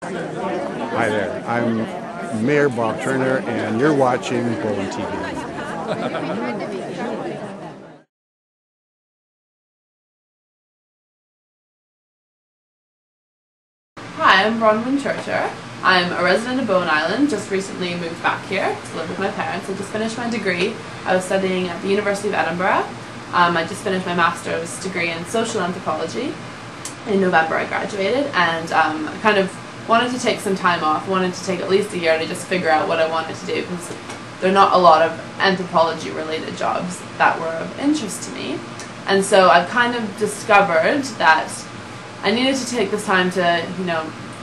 Hi there, I'm Mayor Bob Turner, and you're watching Bronwyn TV. Hi, I'm Bronwyn Churcher. I'm a resident of Bowen Island, just recently moved back here to live with my parents. I just finished my degree. I was studying at the University of Edinburgh. I just finished my master's degree in social anthropology. In November I graduated, and kind of wanted to take some time off, wanted to take at least a year to just figure out what I wanted to do, because there are not a lot of anthropology related jobs that were of interest to me. And so I've kind of discovered that I needed to take this time to,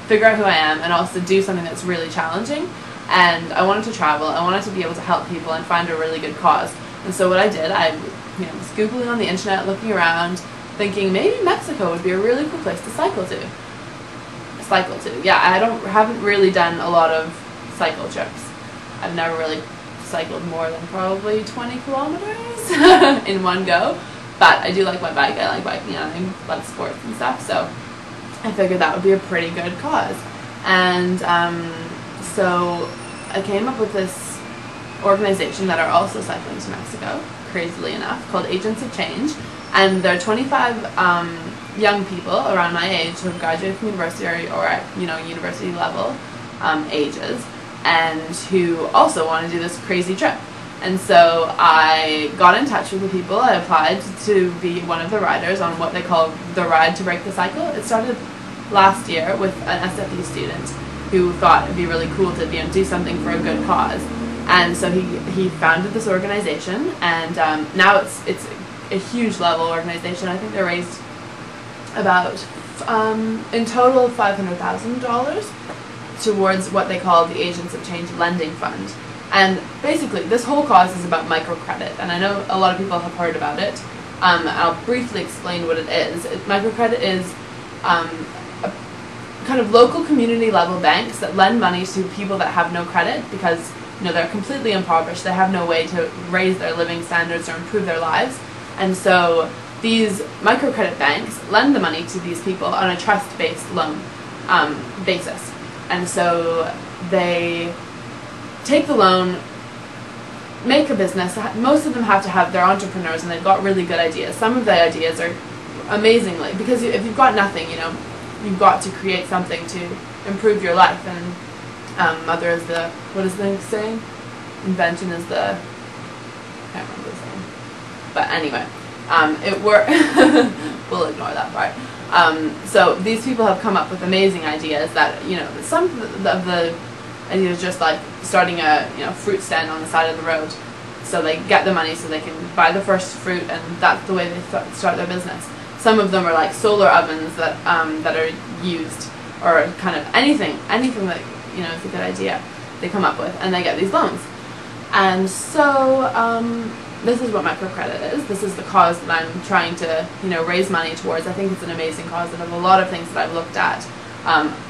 figure out who I am and also do something that's really challenging. And I wanted to travel, I wanted to be able to help people and find a really good cause. And so what I did, I was Googling on the internet, looking around, thinking maybe Mexico would be a really cool place to cycle to. Yeah, I haven't really done a lot of cycle trips. I've never really cycled more than probably 20 kilometers in one go. But I do like my bike, I like biking and I like sports and stuff, so I figured that would be a pretty good cause. And so I came up with this organization that are also cycling to Mexico, crazily enough, called Agents of Change. And they're 25 young people around my age who have graduated from university or at university level ages, and who also want to do this crazy trip. And so I got in touch with the people. I applied to be one of the riders on what they call the Ride to Break the Cycle. It started last year with an SFE student who thought it'd be really cool to do something for a good cause. And so he founded this organization, and now it's a huge level organization. I think they raised about in total $500,000 towards what they call the Agents of Change Lending Fund. And basically this whole cause is about microcredit, and I know a lot of people have heard about it. I'll briefly explain what it is. Microcredit is a kind of local community level banks that lend money to people that have no credit because they're completely impoverished, they have no way to raise their living standards or improve their lives. And so these microcredit banks lend the money to these people on a trust-based loan basis. And so they take the loan, make a business. Most of them have to have, they're entrepreneurs and they've got really good ideas. Some of the ideas are amazingly, because if you've got nothing, you've got to create something to improve your life. And mother is the, what is the saying? Invention is the, I can't remember the saying. But anyway, we'll ignore that part. So these people have come up with amazing ideas that, some of the ideas just like starting a fruit stand on the side of the road. So they get the money so they can buy the first fruit, and that's the way they start their business. Some of them are like solar ovens that that are used, or kind of anything that is a good idea they come up with, and they get these loans. And so this is what microcredit is. This is the cause that I'm trying to raise money towards. I think it's an amazing cause, and of a lot of things that I've looked at,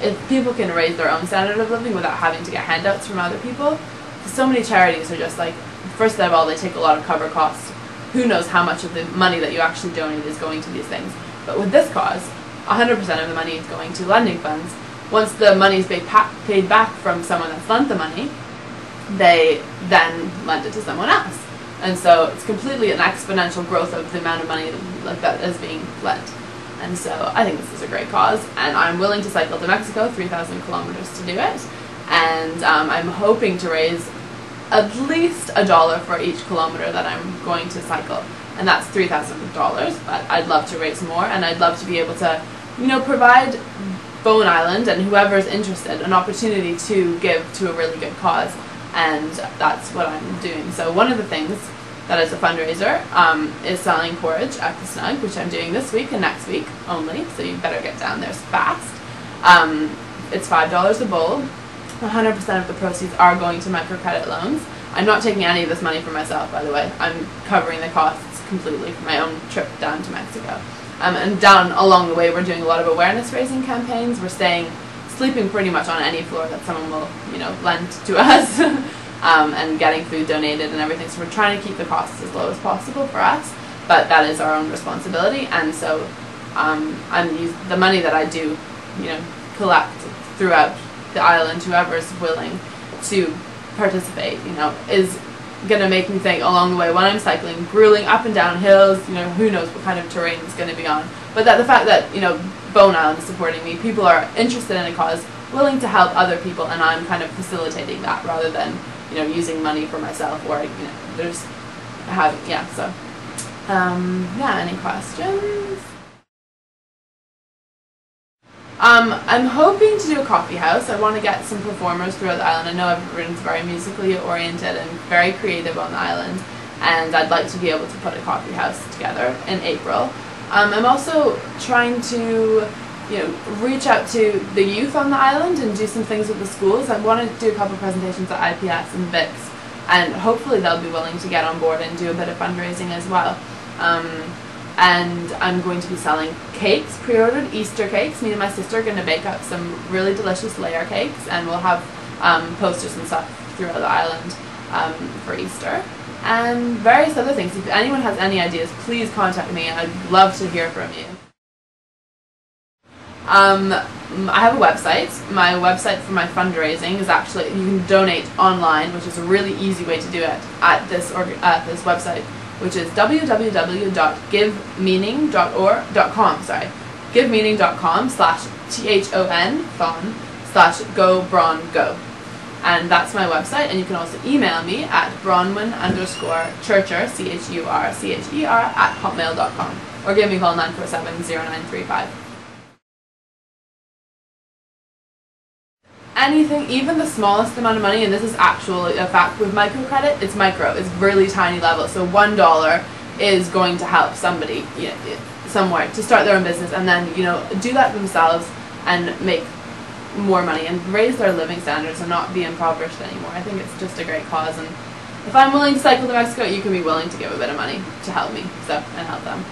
if people can raise their own standard of living without having to get handouts from other people, so many charities are just like, first of all, they take a lot of cover costs. Who knows how much of the money that you actually donate is going to these things. But with this cause, 100% of the money is going to lending funds. Once the money is paid back from someone that's lent the money, they then lend it to someone else. And so it's completely an exponential growth of the amount of money that is being lent. And so I think this is a great cause, and I'm willing to cycle to Mexico, 3,000 kilometers to do it. And I'm hoping to raise at least $1 for each kilometer that I'm going to cycle. And that's $3,000, but I'd love to raise more, and I'd love to be able to, provide Bowen Island and whoever's interested an opportunity to give to a really good cause. And that's what I'm doing. So one of the things that is a fundraiser is selling porridge at the Snug, which I'm doing this week and next week only, so you better get down there fast. It's $5 a bowl. 100% of the proceeds are going to microcredit loans. I'm not taking any of this money for myself, by the way. I'm covering the costs completely for my own trip down to Mexico. And down along the way, we're doing a lot of awareness raising campaigns. We're sleeping pretty much on any floor that someone will, lend to us. And getting food donated and everything. So we're trying to keep the costs as low as possible for us, but that is our own responsibility. And so the money that I do, collect throughout the island, whoever's willing to participate, you know, is going to make me think along the way when I'm cycling, grueling up and down hills, you know, who knows what kind of terrain it's going to be on. But that the fact that, you know, Bone Island is supporting me, people are interested in a cause, willing to help other people, and I'm kind of facilitating that rather than, you know, using money for myself or, you know, there's having, yeah, so, yeah, any questions? I'm hoping to do a coffee house. I want to get some performers throughout the island. I know everyone's very musically oriented and very creative on the island, and I'd like to be able to put a coffee house together in April. I'm also trying to, you know, reach out to the youth on the island and do some things with the schools. I want to do a couple of presentations at IPS and VIX, and hopefully they'll be willing to get on board and do a bit of fundraising as well. And I'm going to be selling cakes, pre-ordered Easter cakes. Me and my sister are going to bake up some really delicious layer cakes, and we'll have posters and stuff throughout the island for Easter. And various other things. If anyone has any ideas, please contact me. I'd love to hear from you. I have a website. My website for my fundraising is actually, you can donate online, which is a really easy way to do it at this website, which is www.givemeaning.com, givemeaning.com/THON/GoBronGo. And that's my website, and you can also email me at Bronwyn_Churcher, CHURCHER, @hotmail.com, or give me a call 947-0935. Anything, even the smallest amount of money, and this is actually a fact with microcredit, it's micro, it's really tiny level, so $1 is going to help somebody, you know, somewhere to start their own business, and then, you know, do that themselves and make more money and raise their living standards and not be impoverished anymore. I think it's just a great cause, and if I'm willing to cycle to Mexico, you can be willing to give a bit of money to help me, so, and help them.